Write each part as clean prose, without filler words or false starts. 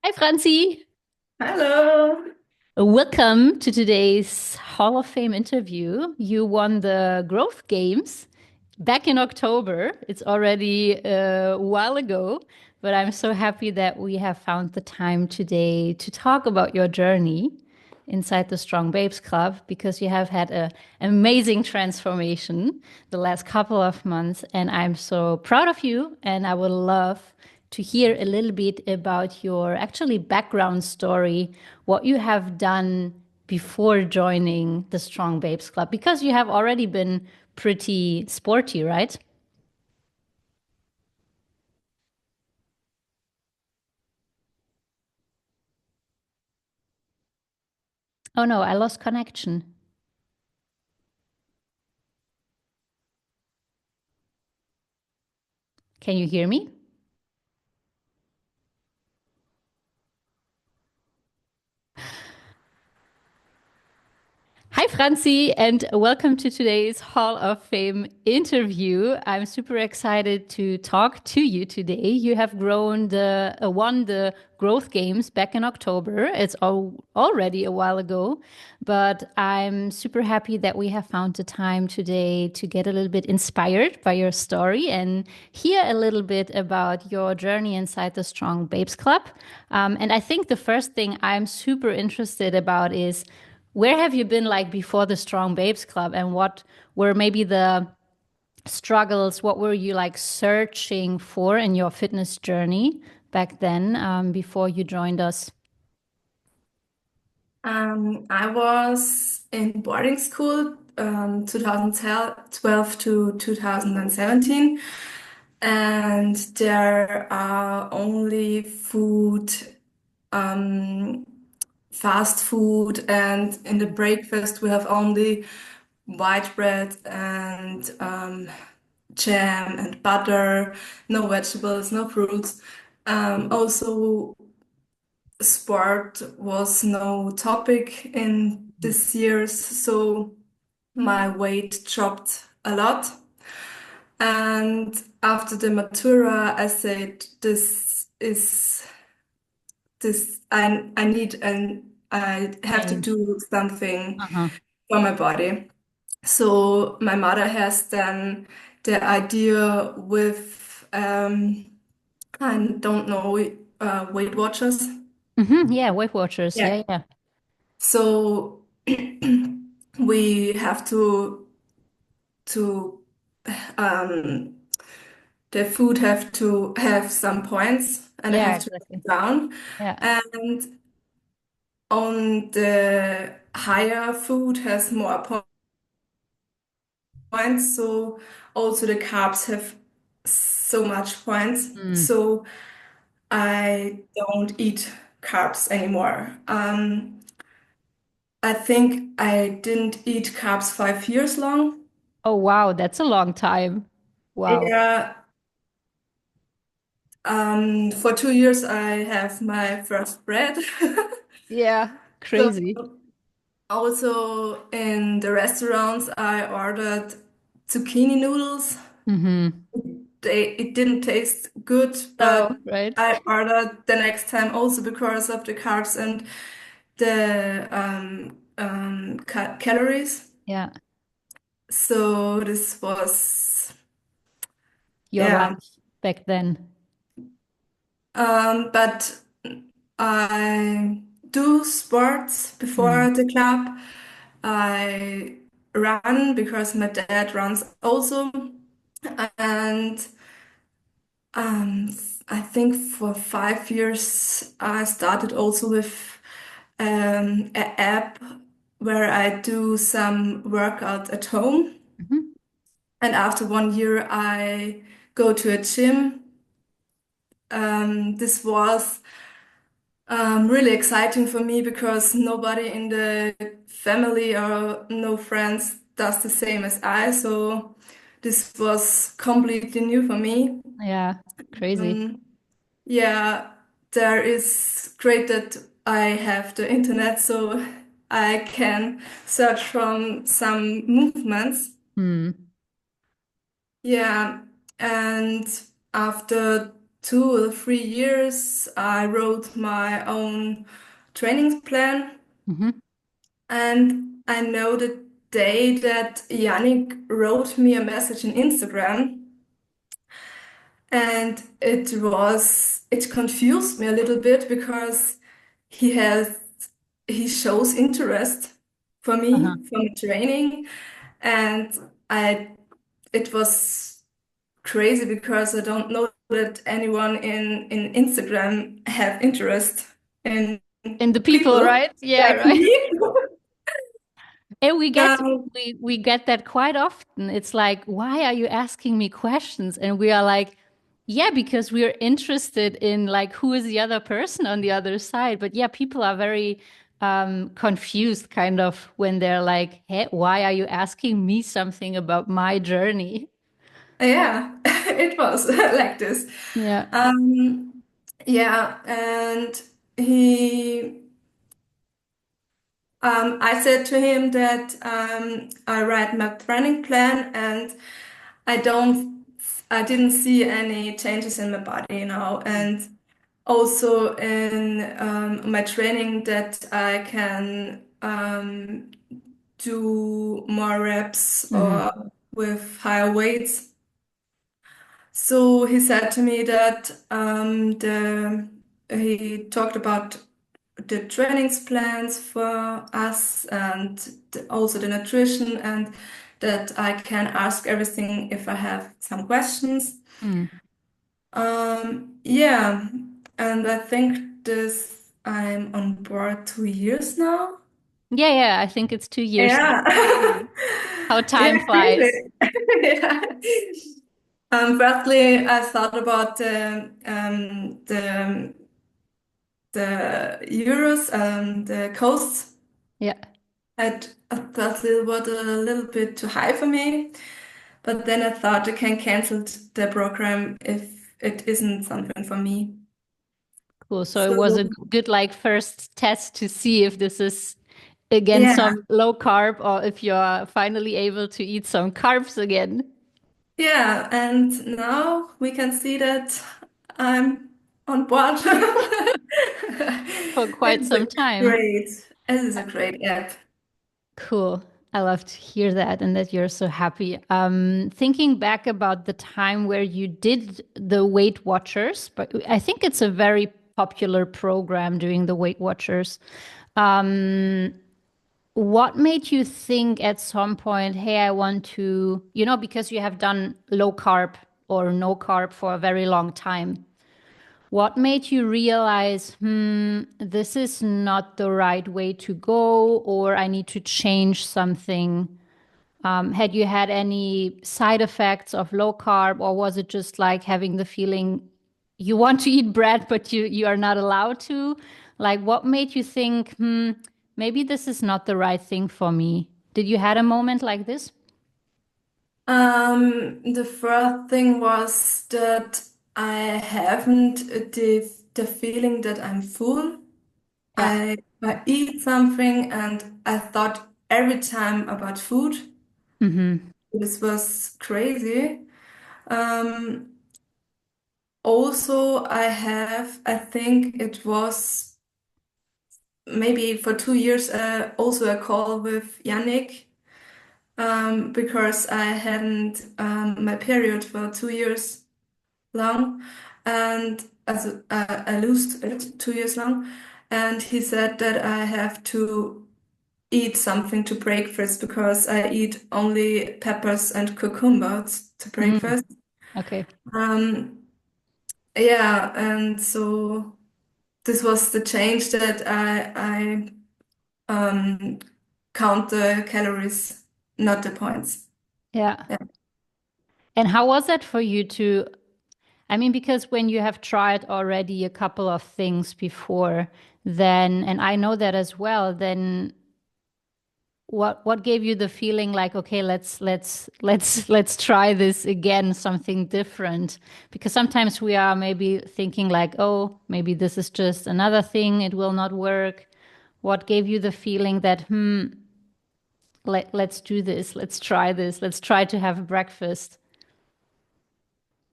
Hi, Franzi. Hello. Welcome to today's Hall of Fame interview. You won the Growth Games back in October. It's already a while ago, but I'm so happy that we have found the time today to talk about your journey inside the Strong Babes Club because you have had an amazing transformation the last couple of months, and I'm so proud of you. And I would love to hear a little bit about your actually background story, what you have done before joining the Strong Babes Club, because you have already been pretty sporty, right? Oh no, I lost connection. Can you hear me? Hi, Franzi, and welcome to today's Hall of Fame interview. I'm super excited to talk to you today. You have won the Growth Games back in October. It's already a while ago, but I'm super happy that we have found the time today to get a little bit inspired by your story and hear a little bit about your journey inside the Strong Babes Club. And I think the first thing I'm super interested about is where have you been like before the Strong Babes Club, and what were maybe the struggles? What were you like searching for in your fitness journey back then, before you joined us? I was in boarding school 2012 to 2017, and there are only um, fast food, and in the breakfast we have only white bread and jam and butter, no vegetables, no fruits. Also, sport was no topic in this year's, so my weight dropped a lot. And after the Matura, I said, this I need and I have to Change. do something Uh-huh. for my body. So my mother has then the idea with I don't know, Weight Watchers. Yeah, Weight Watchers. Yeah. Yeah, yeah. So we have to um the food have to have some points and I Yeah, have to exactly. go down. Yeah. And on the higher food has more points, so also the carbs have so much points. Mm. So I don't eat carbs anymore. I think I didn't eat carbs 5 years long. Oh, wow, that's a long time. Wow. Yeah, for 2 years, I have my first bread. Yeah, So crazy. also in the restaurants, I ordered zucchini noodles. Mm-hmm. It didn't taste good, Oh, but right. I ordered the next time also because of the carbs and the calories. Yeah. So this was, Your yeah. life back then. But I do sports Mm. before the club. I run because my dad runs also. And um, I think for 5 years I started also with an app where I do some workout at home. Mhm. And after 1 year, I go to a gym. This was really exciting for me because nobody in the family or no friends does the same as I. So this was completely new for me. Yeah, crazy. Um, yeah, there is great that I have the internet so I can search from some movements. Hmm. Yeah, and after 2 or 3 years, I wrote my own training plan. Hmm. And I know the day that Yannick wrote me a message on Instagram, and it confused me a little bit because he has, he shows interest for Uh-huh. me, for my training, and I, it was crazy because I don't know that anyone in Instagram have interest in And the people, people right? Yeah, like right. me. And Um, we get that quite often. It's like, why are you asking me questions? And we are like, yeah, because we're interested in like who is the other person on the other side. But yeah, people are very confused kind of when they're like, hey, why are you asking me something about my journey? Yeah, it was like this. Yeah. Um, yeah, and he, I said to him that I write my training plan, and I don't, I didn't see any changes in my body, and also in my training that I can do more reps Hmm. or with higher weights. So he said to me that he talked about the trainings plans for us and also the nutrition, and that I can ask everything if I have some questions. Mm. Yeah, and I think this I'm on board 2 years now. Yeah, yeah, I think it's 2 years now. Yeah. Crazy. How Yeah, time flies. crazy. Yeah. Firstly, I thought about the euros, the costs. Yeah. I thought it was a little bit too high for me, but then I thought I can cancel the program if it isn't something for me. Cool. So it was a So good like first test to see if this is again yeah, some low carb or if you're finally able to eat some carbs again yeah, and now we can see that I'm on board. for It quite is some a time. great, it is a great app. Cool. I love to hear that and that you're so happy. Thinking back about the time where you did the Weight Watchers, but I think it's a very popular program doing the Weight Watchers. Um, What made you think at some point, hey, I want to, because you have done low carb or no carb for a very long time. What made you realize, this is not the right way to go, or I need to change something? Had you had any side effects of low carb, or was it just like having the feeling you want to eat bread, but you are not allowed to? Like, what made you think, maybe this is not the right thing for me? Did you had a moment like this? The first thing was that I haven't the feeling that I'm full. Yeah. I eat something and I thought every time about food. Hmm. This was crazy. Um, Also, I think it was maybe for 2 years, also a call with Yannick, because I hadn't my period for 2 years long, and I lost it 2 years long, and he said that I have to eat something to breakfast because I eat only peppers and cucumbers to Mm. breakfast. Okay. Um, yeah, and so this was the change that I count the calories, not the points. Yeah. Yeah. And how was that for you to, I mean, because when you have tried already a couple of things before, then, and I know that as well, then what gave you the feeling like, okay, let's try this again, something different? Because sometimes we are maybe thinking like, oh, maybe this is just another thing, it will not work. What gave you the feeling that, let's do this, let's try to have breakfast?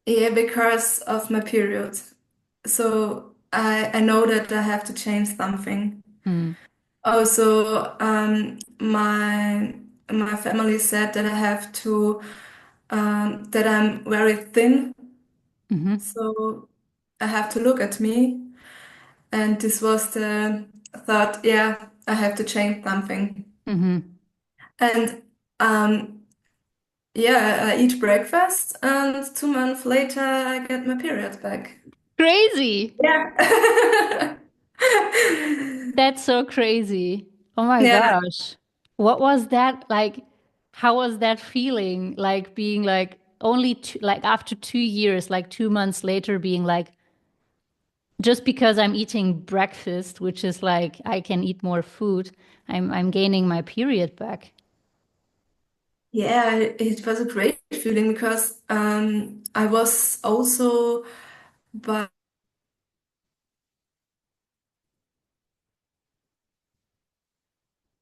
Yeah, because of my period. So I know that I have to change something. Mm. Also, my family said that I have to that I'm very thin, Hmm. so I have to look at me. And this was the thought, yeah, I have to change something. Hmm. And yeah, I eat breakfast, and 2 months later, I get my period back. Crazy. Yeah. That's so crazy. Oh my Yeah. gosh. What was that like? How was that feeling? Like being like only two, like after 2 years, like 2 months later, being like, just because I'm eating breakfast, which is like I can eat more food, I'm gaining my period back. Yeah, it was a great feeling because I was also by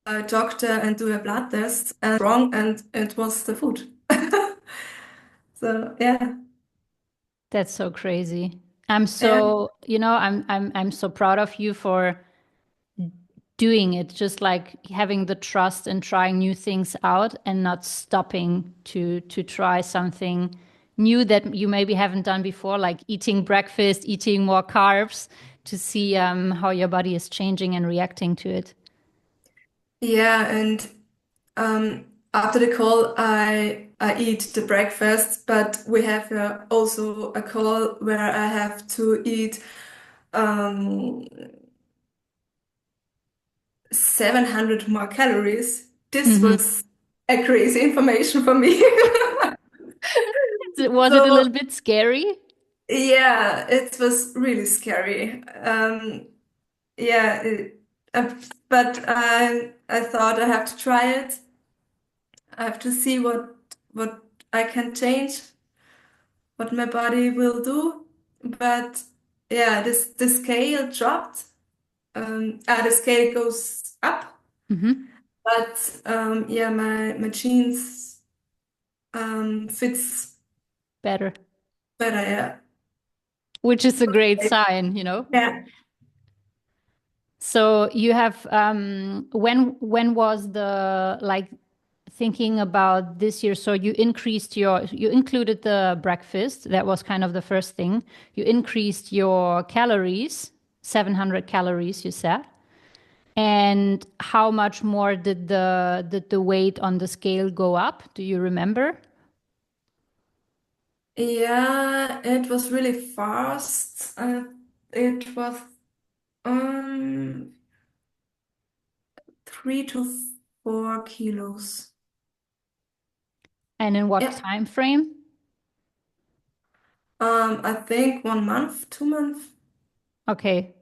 a doctor and do a blood test and wrong, and it was the food. So yeah, That's so crazy. I'm yeah, so, I'm so proud of you for doing it, just like having the trust and trying new things out and not stopping to try something new that you maybe haven't done before, like eating breakfast, eating more carbs to see how your body is changing and reacting to it. yeah. And after the call, I eat the breakfast, but we have also a call where I have to eat um 700 more calories. This Hmm. was a crazy information for me. Was it a So little bit scary? yeah, it was really scary. Yeah, but I thought I have to try it. I have to see what I can change, what my body will do. But yeah, this the scale dropped. The scale goes up, Hmm. but yeah, my jeans fits Better, better. Yeah, which is a great sign. yeah. So you have when was the like thinking about this year? So you included the breakfast. That was kind of the first thing. You increased your calories, 700 calories, you said. And how much more did the weight on the scale go up? Do you remember? Yeah, it was really fast. It was um 3 to 4 kilos. And in what Yeah. time frame? I think 1 month, 2 months. Okay.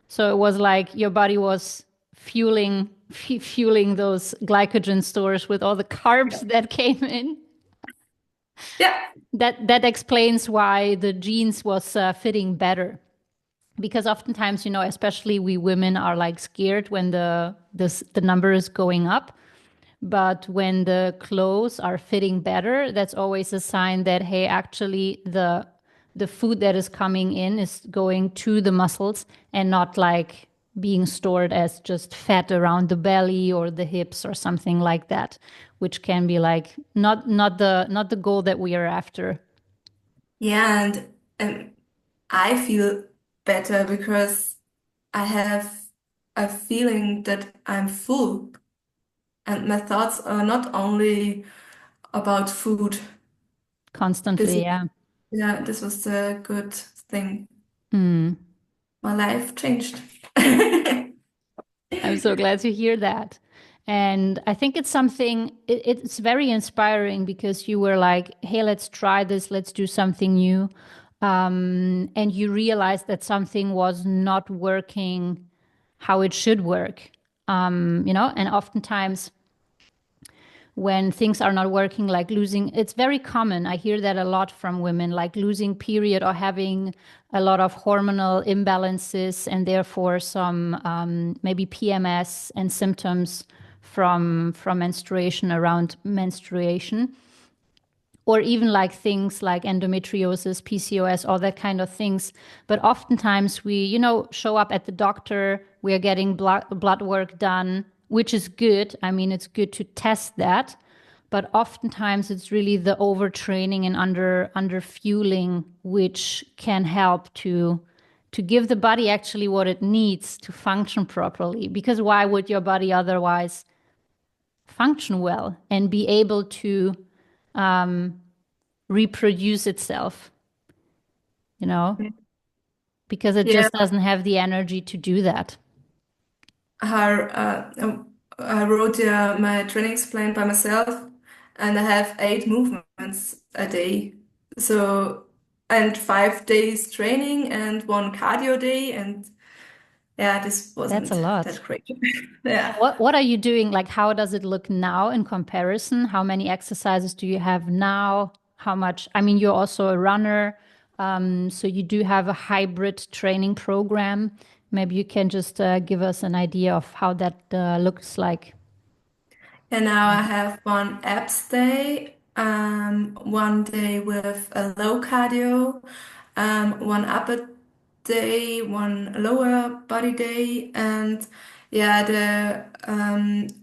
So it was like your body was fueling those glycogen stores with all the carbs Yeah. that came in. Yeah. That explains why the jeans was fitting better. Because oftentimes, especially we women are like scared when the number is going up. But when the clothes are fitting better, that's always a sign that, hey, actually the food that is coming in is going to the muscles and not like being stored as just fat around the belly or the hips or something like that, which can be like not the goal that we are after. Yeah, and I feel better because I have a feeling that I'm full and my thoughts are not only about food. This Constantly, is, yeah. yeah, this was a good thing. Hmm. My life changed. I'm so glad to hear that. And I think it's something, it's very inspiring because you were like, hey, let's try this, let's do something new. And you realized that something was not working how it should work. And oftentimes when things are not working, like losing, it's very common. I hear that a lot from women, like losing period or having a lot of hormonal imbalances and therefore some maybe PMS and symptoms from menstruation, around menstruation, or even like things like endometriosis, PCOS, all that kind of things. But oftentimes we, show up at the doctor, we are getting blood work done, which is good. I mean, it's good to test that. But oftentimes it's really the overtraining and under fueling which can help to give the body actually what it needs to function properly. Because why would your body otherwise function well and be able to reproduce itself, you know, because it Yeah, just doesn't have the energy to do that. I wrote my trainings plan by myself, and I have 8 movements a day. So, and 5 days training and one cardio day, and yeah, this That's a wasn't lot. that great. And Yeah. what are you doing? Like, how does it look now in comparison? How many exercises do you have now? How much? I mean, you're also a runner, so you do have a hybrid training program. Maybe you can just give us an idea of how that looks like. And now I have one abs day, one day with a low cardio, one upper day, one lower body day, and yeah, the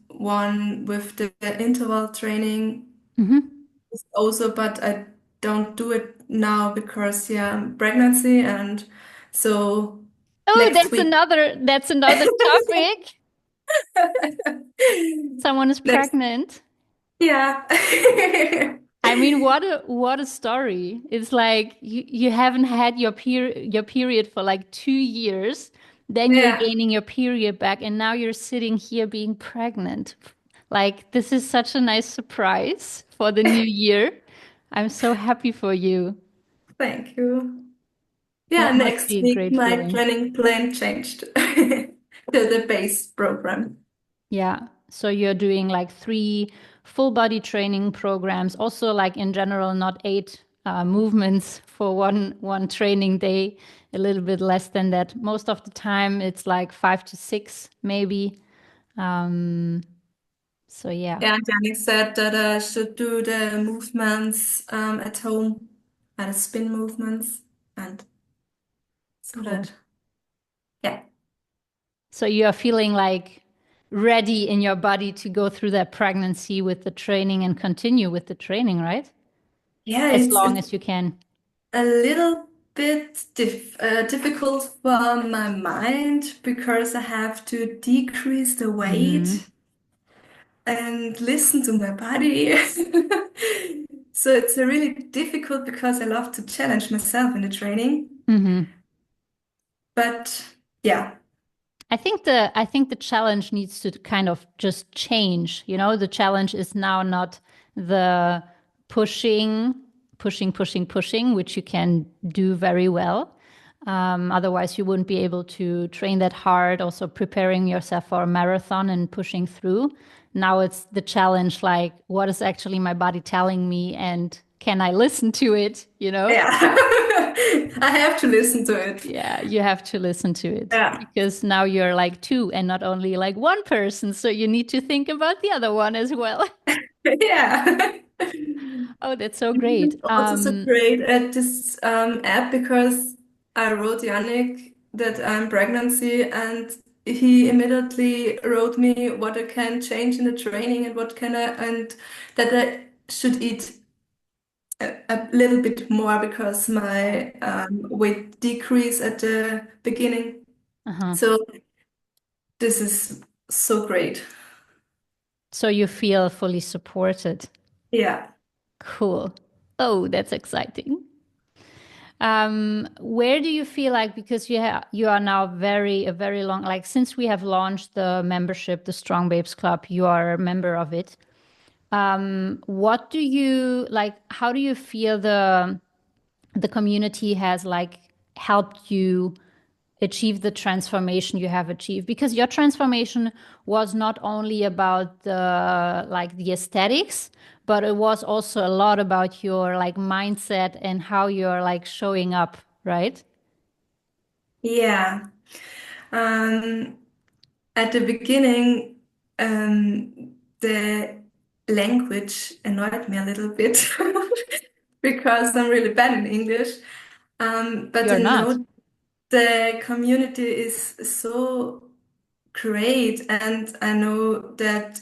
one with the interval training Hmm. is also, but I don't do it now because yeah, I'm pregnancy, and so Oh, next week. that's another topic. Someone is Next, pregnant. yeah. I mean, what a story. It's like you haven't had your period for like 2 years, then you're Yeah. gaining your period back, and now you're sitting here being pregnant. Like this is such a nice surprise for the new year. I'm so happy for you. Thank you. Yeah, That must next be a week great my feeling. training plan changed to the base program. Yeah. So you're doing like 3 full body training programs, also like in general, not 8 movements for one training day, a little bit less than that. Most of the time it's like 5 to 6, maybe. Um, so yeah, Yeah, and Yannick said that I should do the movements at home, the spin movements, and so cool. that, yeah. So you are feeling like ready in your body to go through that pregnancy with the training and continue with the training, right? Yeah, As long it's as you can. a little bit difficult for my mind because I have to decrease the Hmm. weight and listen to my body. So it's really difficult because I love to challenge myself in the training. Hmm. But yeah, I think the challenge needs to kind of just change. The challenge is now not the pushing, pushing, which you can do very well. Otherwise, you wouldn't be able to train that hard. Also, preparing yourself for a marathon and pushing through. Now it's the challenge, like, what is actually my body telling me, and can I listen to it? yeah. I have to listen to it. Yeah, you have to listen to it Yeah. because now you're like two and not only like one person. So you need to think about the other one as well. Yeah. Oh, that's so He's great. also so great at this app because I wrote Yannick that I'm pregnancy and he immediately wrote me what I can change in the training and what can I and that I should eat a little bit more because my weight decreased at the beginning. Uh-huh. So this is so great. So you feel fully supported. Yeah. Cool. Oh, that's exciting. Where do you feel like because you are now a very long like since we have launched the membership, the Strong Babes Club, you are a member of it. What do you like? How do you feel the community has like helped you achieve the transformation you have achieved? Because your transformation was not only about the aesthetics, but it was also a lot about your like mindset and how you're like showing up, right? Yeah. Um, at the beginning, the language annoyed me a little bit because I'm really bad in English. But You're I not. know the community is so great, and I know that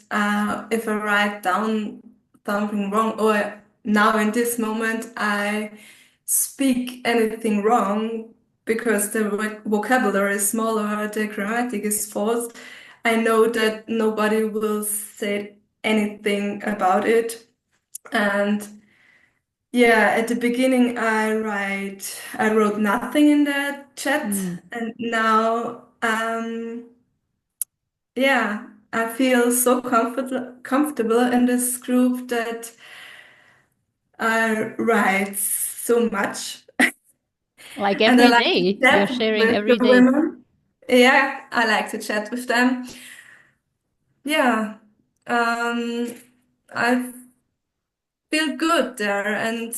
if I write down something wrong, or now in this moment I speak anything wrong because the vocabulary is smaller, the grammatic is false, I know that nobody will say anything about it. And yeah, at the beginning I wrote nothing in the chat, Hmm. and now yeah, I feel so comfortable in this group that I write so much, Like and I every like to day, you're chat sharing with the every day. women. Yeah, I like to chat with them. Yeah, um, I feel good there, and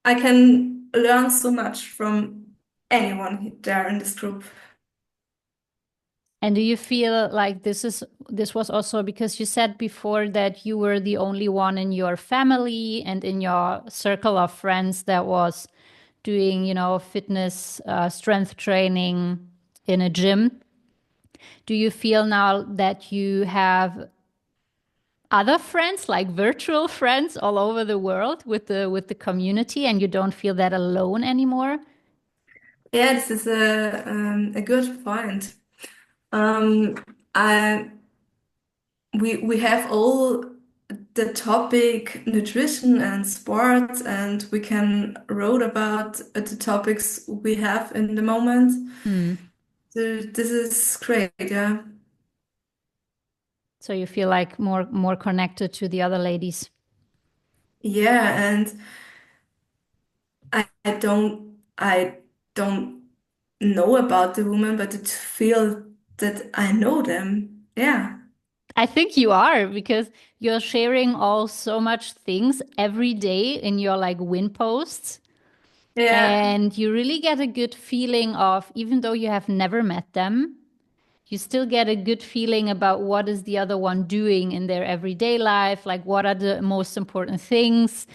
I can learn so much from anyone there in this group. And do you feel like this was also because you said before that you were the only one in your family and in your circle of friends that was doing, fitness, strength training in a gym? Do you feel now that you have other friends, like virtual friends all over the world with the community, and you don't feel that alone anymore? Yeah, this is a good point. Um, I we have all the topic nutrition and sports, and we can wrote about the topics we have in the moment. Hmm. So this is great, yeah. So you feel like more connected to the other ladies. Yeah, and I don't know about the women, but it feel that I know them. Yeah. I think you are because you're sharing all so much things every day in your like win posts. Yeah. And you really get a good feeling of, even though you have never met them, you still get a good feeling about what is the other one doing in their everyday life, like what are the most important things,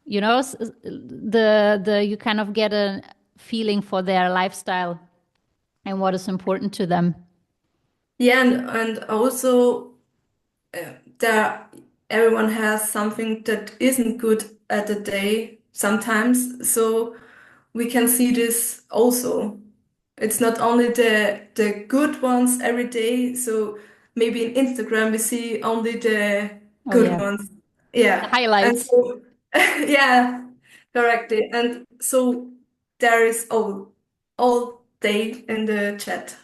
the you kind of get a feeling for their lifestyle and what is important to them. Yeah, and also there everyone has something that isn't good at the day sometimes, so we can see this also. It's not only the good ones every day, so maybe in Instagram we see only the Oh good yeah, ones. the Yeah, and highlights. so yeah, correctly. And so there is all day in the chat.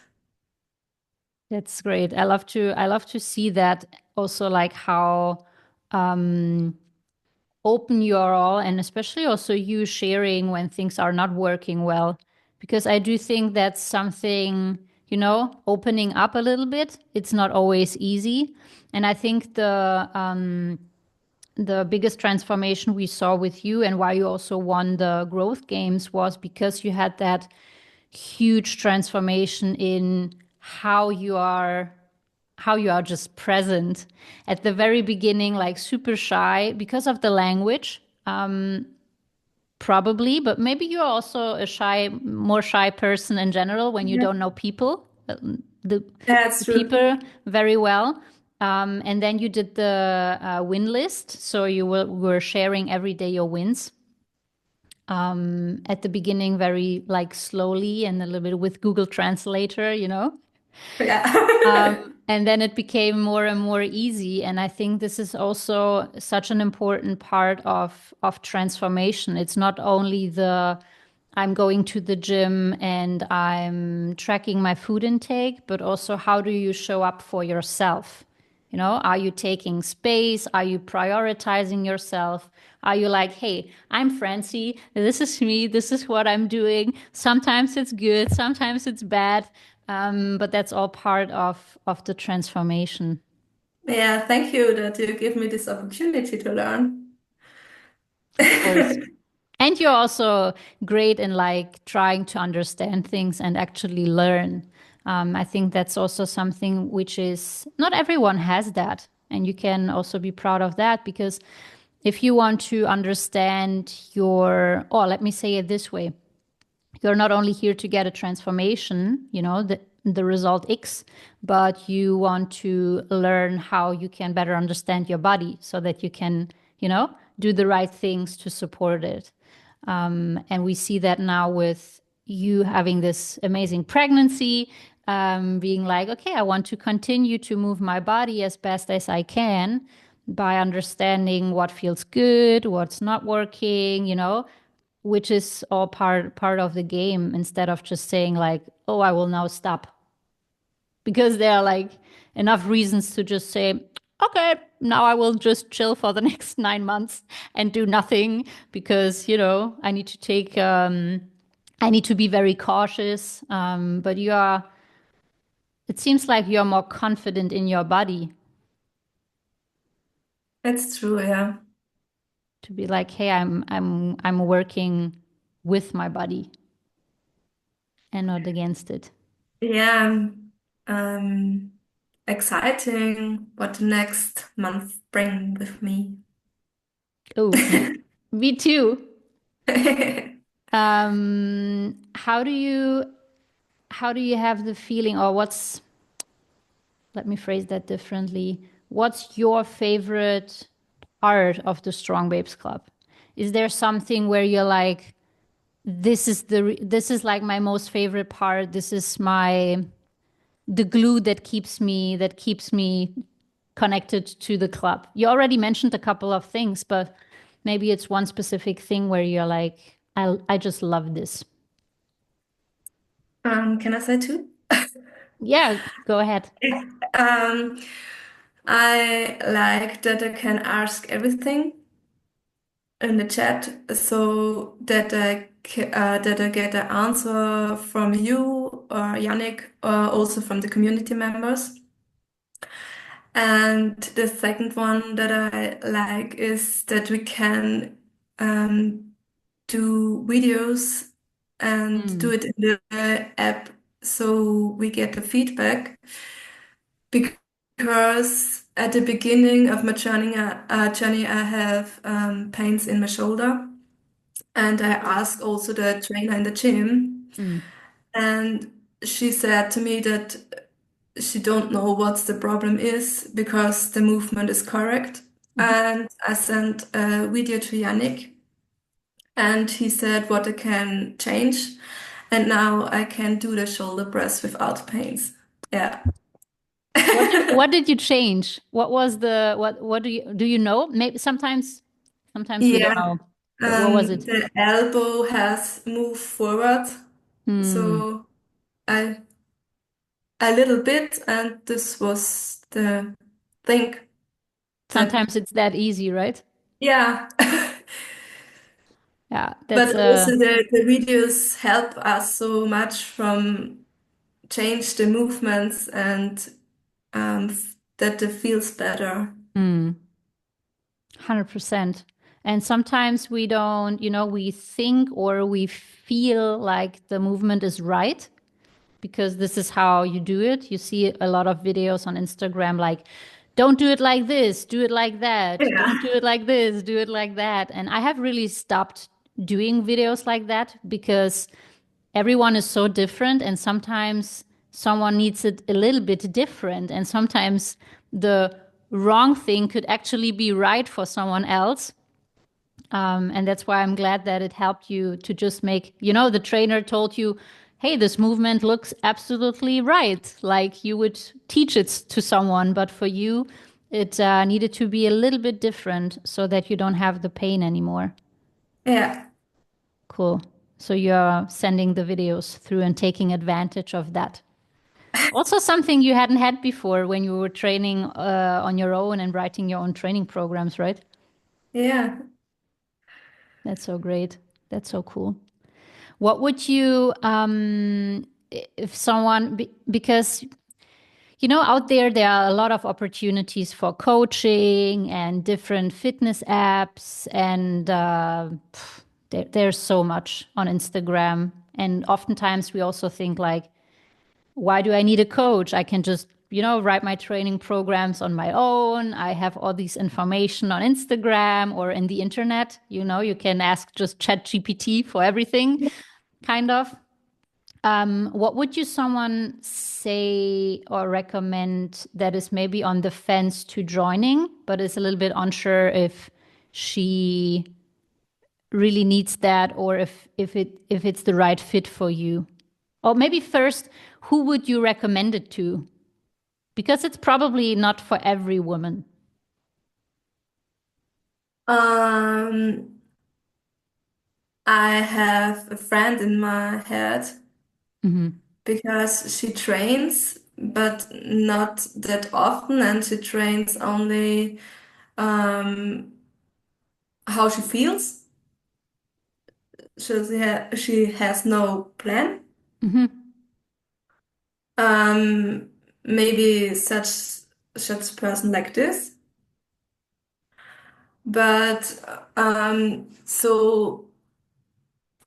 That's great. I love to see that also, like how um open you are all, and especially also you sharing when things are not working well, because I do think that's something, opening up a little bit. It's not always easy, and I think the biggest transformation we saw with you and why you also won the growth games was because you had that huge transformation in how you are just present at the very beginning, like super shy because of the language, probably, but maybe you're also more shy person in general when you Yeah, don't know people, the, that's the true. people very well. And then you did the win list. So you were sharing every day your wins. At the beginning, very like slowly and a little bit with Google Translator. Yeah. And then it became more and more easy. And I think this is also such an important part of transformation. It's not only the I'm going to the gym and I'm tracking my food intake, but also how do you show up for yourself? Are you taking space? Are you prioritizing yourself? Are you like, hey, I'm Francie. This is me. This is what I'm doing. Sometimes it's good. Sometimes it's bad. But that's all part of the transformation, Yeah, thank you that you give me this opportunity to learn. of course. And you're also great in like trying to understand things and actually learn. I think that's also something which is not everyone has that. And you can also be proud of that because if you want to understand your, or let me say it this way, you're not only here to get a transformation, the result X, but you want to learn how you can better understand your body so that you can, do the right things to support it. And we see that now with you having this amazing pregnancy, being like, okay, I want to continue to move my body as best as I can by understanding what feels good, what's not working, which is all part of the game instead of just saying like, oh, I will now stop. Because there are like enough reasons to just say, okay, now I will just chill for the next 9 months and do nothing because, I need to I need to be very cautious. But it seems like you're more confident in your body That's true, yeah. to be like, hey, I'm working with my body and not against it. Yeah, exciting what the next month bring with me. Oh, me too. How do you have the feeling, or let me phrase that differently. What's your favorite part of the Strong Babes Club? Is there something where you're like, this is like my most favorite part. This is the glue that keeps me connected to the club. You already mentioned a couple of things, but maybe it's one specific thing where you're like, I just love this. Can I say two? Yeah, go ahead. Um, I like that I can ask everything in the chat so that I get an answer from you or Yannick or also from the community members. And the second one that I like is that we can do videos and do Mm, it in the app so we get the feedback. Because at the beginning of my journey, I have pains in my shoulder, and I asked also the trainer in the gym, mm, and she said to me that she don't know what the problem is because the movement is correct. mhm. And I sent a video to Yannick, and he said what I can change, and now I can do the shoulder press without pains. Yeah. What did you change? What was the what do you know? Maybe sometimes we don't Yeah, know. But what was it? the elbow has moved forward, Hmm. so I a little bit, and this was the thing that Sometimes it's that easy, right? yeah. Yeah, But that's also the videos help us so much from change the movements and that it feels better. 100%. And sometimes we don't, we think or we feel like the movement is right because this is how you do it. You see a lot of videos on Instagram like, don't do it like this, do it like that, don't do Yeah. it like this, do it like that. And I have really stopped doing videos like that because everyone is so different and sometimes someone needs it a little bit different and sometimes the wrong thing could actually be right for someone else. And that's why I'm glad that it helped you to just make, the trainer told you, hey, this movement looks absolutely right. Like you would teach it to someone, but for you, it needed to be a little bit different so that you don't have the pain anymore. Yeah. Cool. So you're sending the videos through and taking advantage of that. Also, something you hadn't had before when you were training on your own and writing your own training programs, right? Yeah. That's so great. That's so cool. What would you, if someone, because, out there are a lot of opportunities for coaching and different fitness apps, and there's so much on Instagram. And oftentimes we also think like, why do I need a coach? I can just, write my training programs on my own. I have all these information on Instagram or in the internet. You can ask just ChatGPT for everything, kind of. What would you someone say or recommend that is maybe on the fence to joining, but is a little bit unsure if she really needs that or if it's the right fit for you? Or maybe first, who would you recommend it to? Because it's probably not for every woman. Um, I have a friend in my head Hmm. because she trains, but not that often, and she trains only how she feels. So she has no plan. Hmm. Um, maybe such person like this. But so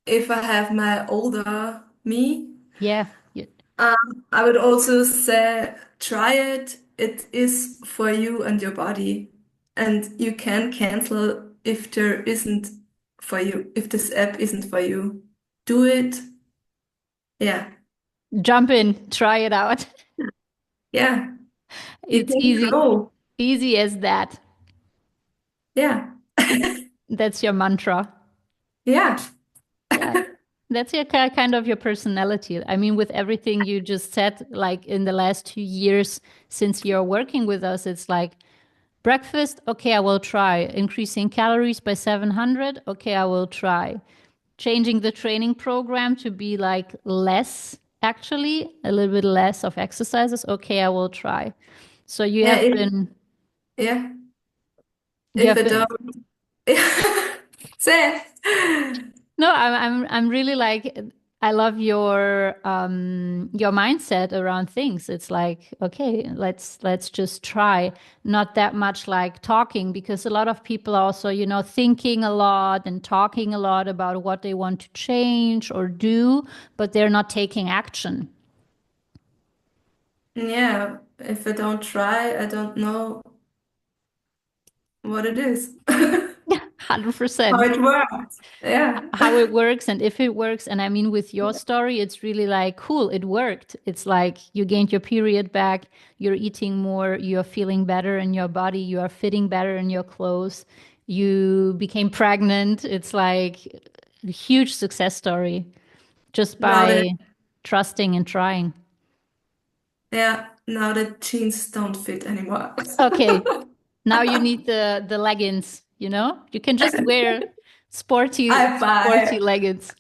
if I have my older me, Yeah. Yeah. I would also say try it. It is for you and your body. And you can cancel if there isn't for you, if this app isn't for you. Do it. Yeah. Jump in, try it out. Yeah. You It's can easy, grow. easy as that. Yeah. That's your mantra. Yeah. Yeah. That's your kind of your personality. I mean, with everything you just said, like in the last 2 years since you're working with us, it's like breakfast, okay, I will try. Increasing calories by 700, okay, I will try. Changing the training program to be like less, actually, a little bit less of exercises, okay, I will try. So you Yeah. have been, Yeah. you If have I been don't, say. No, I'm really like I love your mindset around things. It's like, okay, let's just try. Not that much like talking because a lot of people are also, thinking a lot and talking a lot about what they want to change or do, but they're not taking action. Yeah. If I don't try, I don't know what it is. How 100%. it works. Yeah. How it works and if it works. And I mean, with your story, it's really like, cool, it worked. It's like you gained your period back, you're eating more, you're feeling better in your body, you are fitting better in your clothes, you became pregnant. It's like a huge success story just Now that, by trusting and trying. yeah, now that jeans don't fit anymore. Okay, now you need the leggings, You can just wear sporty, I sporty buy, leggings.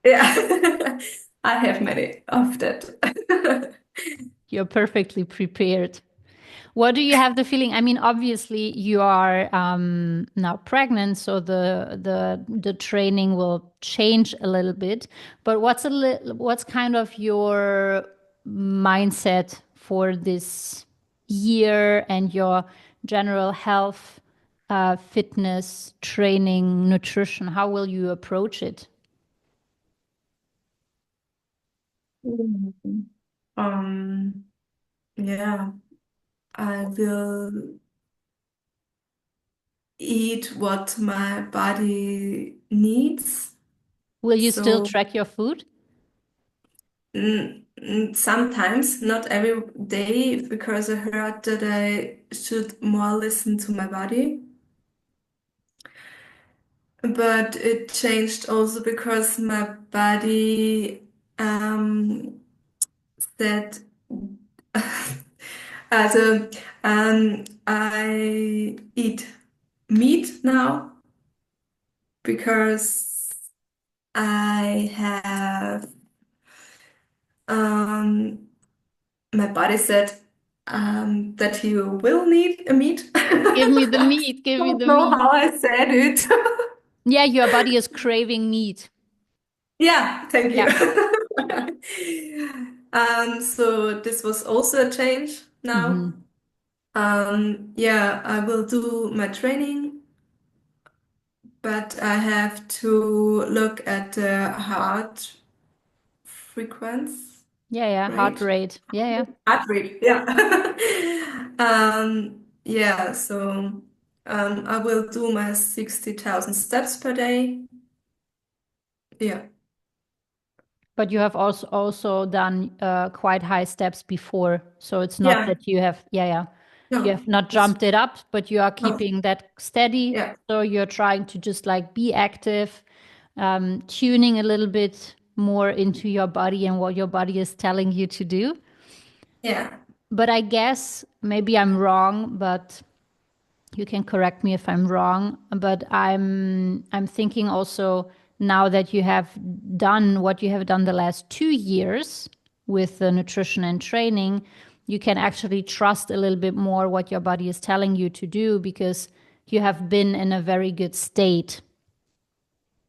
yeah. I have many of that. You're perfectly prepared. What do you have the feeling? I mean, obviously you are now pregnant, so the training will change a little bit. But what's kind of your mindset for this year and your general health, fitness, training, nutrition? How will you approach it? Mhm. Um, yeah, I will eat what my body needs. Will you still So track your food? sometimes, not every day, because I heard that I should more listen to my body. But it changed also because my body said, also, I eat meat now because I have um, my body said that you will need a meat. Give me the I meat, give me don't the know meat. how I said it. Yeah, your body is craving meat. Yeah, thank you. Yeah. So this was also a change now. Hmm. Yeah, I will do my training, but I have to look at the heart frequency. Yeah, yeah. Heart right? rate. Yeah, yeah. Heart rate, yeah. Yeah, so I will do my 60,000 steps per day. Yeah, But you have also done quite high steps before, so it's not yeah, that you have, yeah, yeah, you no, have not it's jumped it up, but you are no, keeping that steady. yeah, So you're trying to just like be active, tuning a little bit more into your body and what your body is telling you to do. yeah, But I guess maybe I'm wrong, but you can correct me if I'm wrong, but I'm thinking also now that you have done what you have done the last 2 years with the nutrition and training, you can actually trust a little bit more what your body is telling you to do because you have been in a very good state.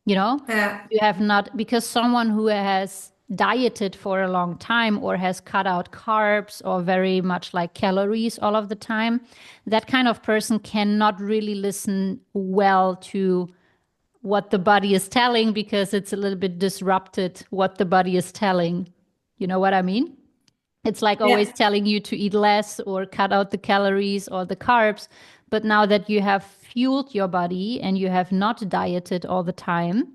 You know, yeah, you have not, because someone who has dieted for a long time or has cut out carbs or very much like calories all of the time, that kind of person cannot really listen well to what the body is telling because it's a little bit disrupted what the body is telling. You know what I mean? It's like always yeah, telling you to eat less or cut out the calories or the carbs. But now that you have fueled your body and you have not dieted all the time,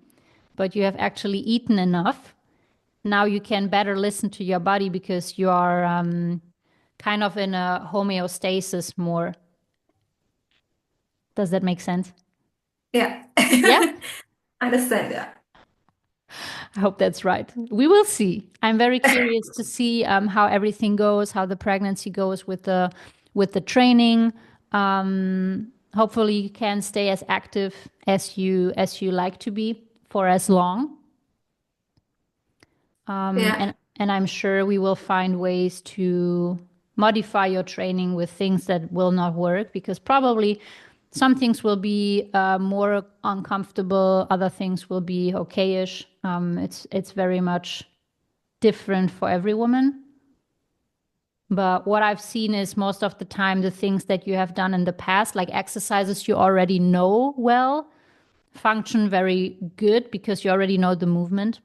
but you have actually eaten enough, now you can better listen to your body because you are kind of in a homeostasis more. Does that make sense? yeah. Yeah, Understand, yeah. I hope that's right. We will see. I'm very curious to see how everything goes, how the pregnancy goes with the training. Hopefully, you can stay as active as you like to be for as long. Yeah, And I'm sure we will find ways to modify your training with things that will not work because probably some things will be more uncomfortable, other things will be okayish. It's very much different for every woman. But what I've seen is most of the time the things that you have done in the past, like exercises you already know well, function very good because you already know the movement.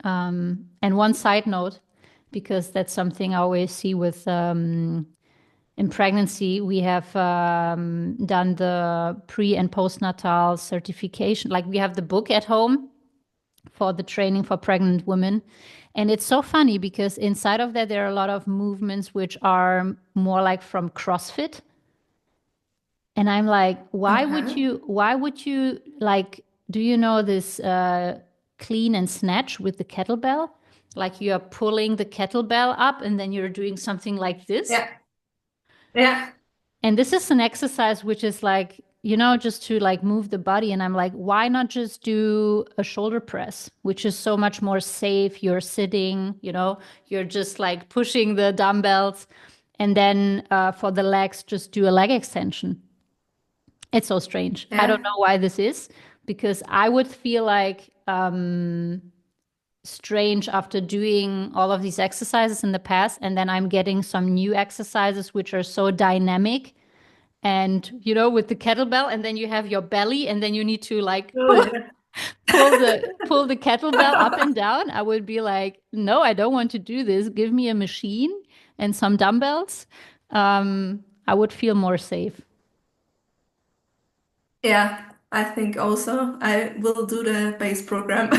And one side note, because that's something I always see with in pregnancy, we have done the pre and postnatal certification. Like we have the book at home for the training for pregnant women. And it's so funny because inside of that, there are a lot of movements which are more like from CrossFit. And I'm like, okay. why would you like, do you know this clean and snatch with the kettlebell? Like you are pulling the kettlebell up and then you're doing something like this. Yeah, yeah, And this is an exercise which is like, you know, just to like move the body. And I'm like, why not just do a shoulder press, which is so much more safe? You're sitting, you know, you're just like pushing the dumbbells. And then for the legs, just do a leg extension. It's so strange. I don't yeah. know why this is, because I would feel like strange after doing all of these exercises in the past. And then I'm getting some new exercises which are so dynamic and you know with the kettlebell and then you have your belly and then you need to like Oh, yeah. pull the kettlebell up and down. I would be like, no, I don't want to do this. Give me a machine and some dumbbells. I would feel more safe. Yeah, I think also I will do the base program.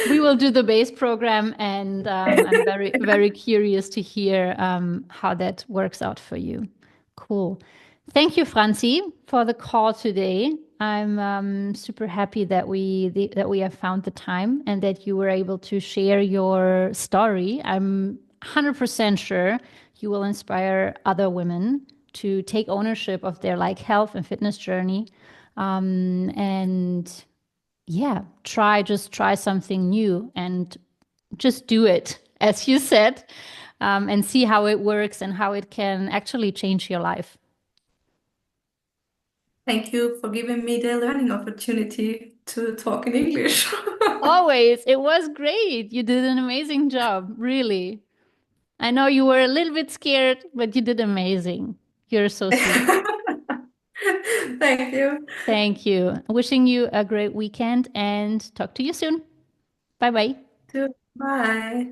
We will do the base program, and I'm very, very curious to hear how that works out for you. Cool. Thank you, Franzi, for the call today. I'm super happy that that we have found the time and that you were able to share your story. I'm 100% sure you will inspire other women to take ownership of their like health and fitness journey. And yeah, just try something new and just do it, as you said, and see how it works and how it can actually change your life. Thank you for giving me the learning opportunity to talk in English. Always, it was great. You did an amazing job, really. I know you were a little bit scared, but you did amazing. You're so sweet. Thank you. Thank you. Wishing you a great weekend and talk to you soon. Bye bye. Bye.